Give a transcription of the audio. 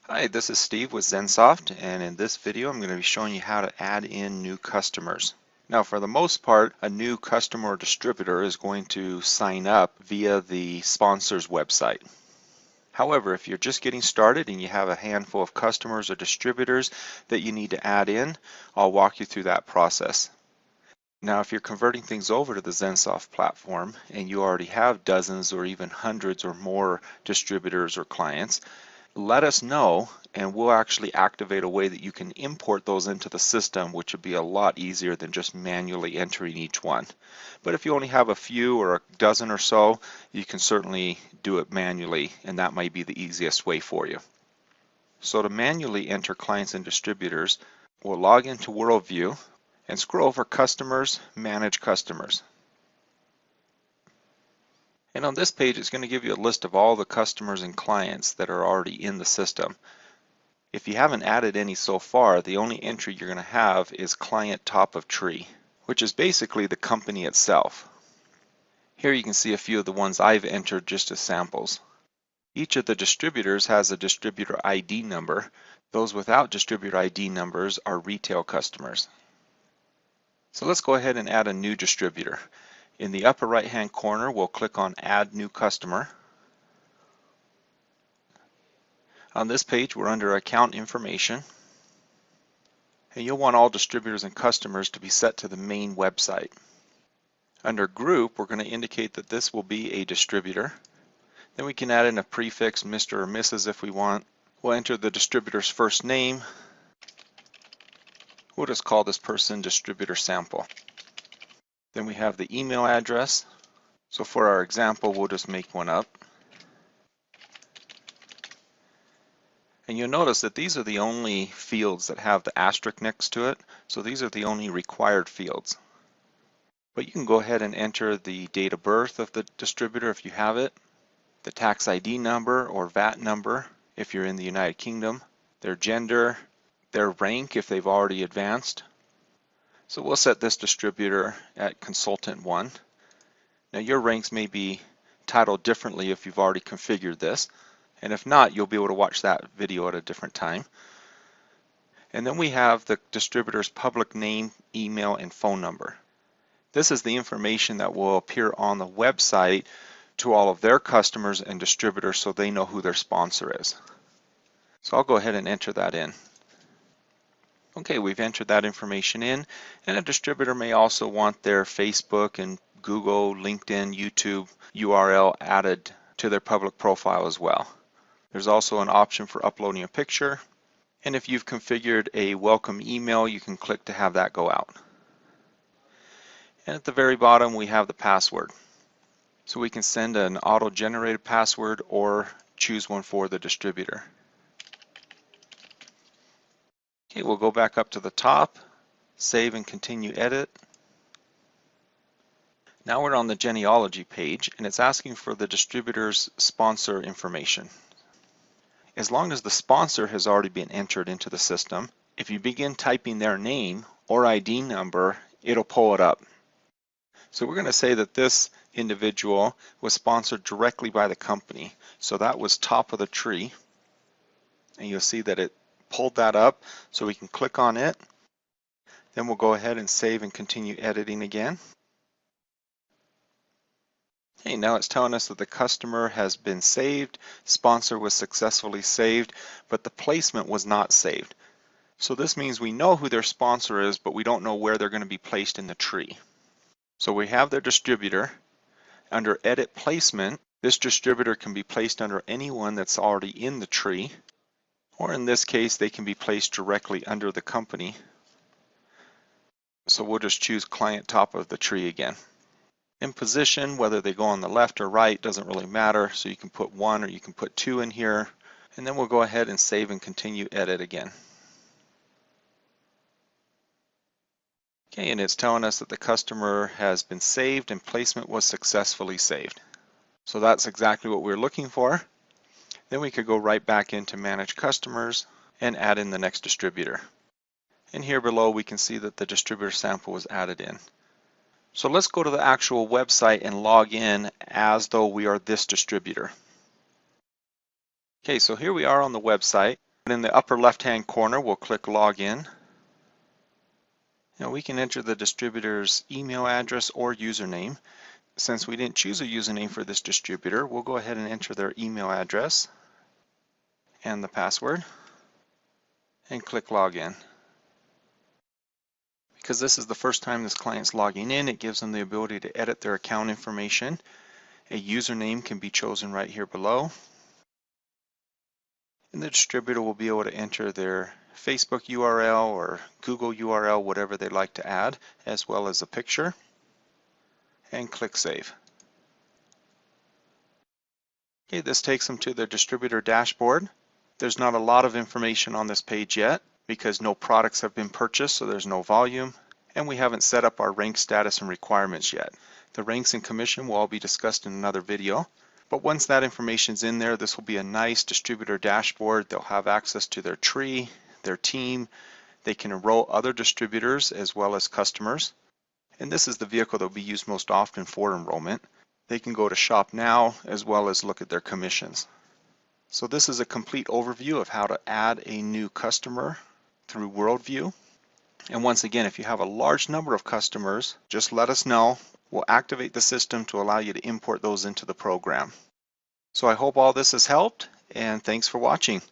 Hi, this is Steve with Xennsoft, and in this video I'm going to be showing you how to add in new customers. Now, for the most part, a new customer or distributor is going to sign up via the sponsor's website. However, if you're just getting started and you have a handful of customers or distributors that you need to add in, I'll walk you through that process. Now, if you're converting things over to the Xennsoft platform and you already have dozens or even hundreds or more distributors or clients, let us know and we'll actually activate a way that you can import those into the system, which would be a lot easier than just manually entering each one. But if you only have a few or a dozen or so, you can certainly do it manually, and that might be the easiest way for you. So to manually enter clients and distributors, we'll log into WorldVu and scroll over Customers, Manage Customers. And on this page, it's going to give you a list of all the customers and clients that are already in the system. If you haven't added any so far, the only entry you're going to have is client top of tree, which is basically the company itself. Here you can see a few of the ones I've entered just as samples. Each of the distributors has a distributor ID number. Those without distributor ID numbers are retail customers. So let's go ahead and add a new distributor. In the upper right hand corner, we'll click on Add New Customer. On this page, we're under Account Information. And you'll want all distributors and customers to be set to the main website. Under Group, we're going to indicate that this will be a distributor. Then we can add in a prefix, Mr. or Mrs. if we want. We'll enter the distributor's first name. We'll just call this person Distributor Sample. Then we have the email address. So for our example, we'll just make one up. And you'll notice that these are the only fields that have the asterisk next to it. So these are the only required fields. But you can go ahead and enter the date of birth of the distributor if you have it, the tax ID number or VAT number if you're in the United Kingdom, their gender, their rank if they've already advanced. So we'll set this distributor at Consultant 1. Now your ranks may be titled differently if you've already configured this, and if not, you'll be able to watch that video at a different time. And then we have the distributor's public name, email, and phone number. This is the information that will appear on the website to all of their customers and distributors so they know who their sponsor is. So I'll go ahead and enter that in. Okay, we've entered that information in, and a distributor may also want their Facebook and Google, LinkedIn, YouTube URL added to their public profile as well. There's also an option for uploading a picture, and if you've configured a welcome email, you can click to have that go out. And at the very bottom, we have the password. So we can send an auto-generated password or choose one for the distributor. Okay, we'll go back up to the top, save and continue edit. Now we're on the genealogy page, and it's asking for the distributor's sponsor information. As long as the sponsor has already been entered into the system, if you begin typing their name or ID number, it'll pull it up. So we're going to say that this individual was sponsored directly by the company. So that was top of the tree. And you'll see that it pulled that up, so we can click on it. Then we'll go ahead and save and continue editing again. Okay, now it's telling us that the customer has been saved, sponsor was successfully saved, but the placement was not saved. So this means we know who their sponsor is, but we don't know where they're going to be placed in the tree. So we have their distributor. Under Edit Placement, this distributor can be placed under anyone that's already in the tree, or in this case, they can be placed directly under the company. So we'll just choose Client Top of the Tree again. In position, whether they go on the left or right, doesn't really matter. So you can put 1 or you can put 2 in here. And then we'll go ahead and save and continue edit again. Okay, and it's telling us that the customer has been saved and placement was successfully saved. So that's exactly what we're looking for. Then we could go right back into Manage Customers and add in the next distributor. And here below we can see that the distributor sample was added in. So let's go to the actual website and log in as though we are this distributor. Okay, so here we are on the website. And in the upper left-hand corner, we'll click Login. Now we can enter the distributor's email address or username. Since we didn't choose a username for this distributor, we'll go ahead and enter their email address and the password and click Login. Because this is the first time this client's logging in, it gives them the ability to edit their account information. A username can be chosen right here below. And the distributor will be able to enter their Facebook URL or Google URL, whatever they'd like to add, as well as a picture, and click Save. Okay, this takes them to their distributor dashboard. There's not a lot of information on this page yet because no products have been purchased, so there's no volume, and we haven't set up our rank status and requirements yet. The ranks and commission will all be discussed in another video. But once that information's in there, this will be a nice distributor dashboard. They'll have access to their tree, their team. They can enroll other distributors as well as customers. And this is the vehicle that will be used most often for enrollment. They can go to Shop Now as well as look at their commissions. So this is a complete overview of how to add a new customer through WorldVu. And once again, if you have a large number of customers, just let us know. We'll activate the system to allow you to import those into the program. So I hope all this has helped, and thanks for watching.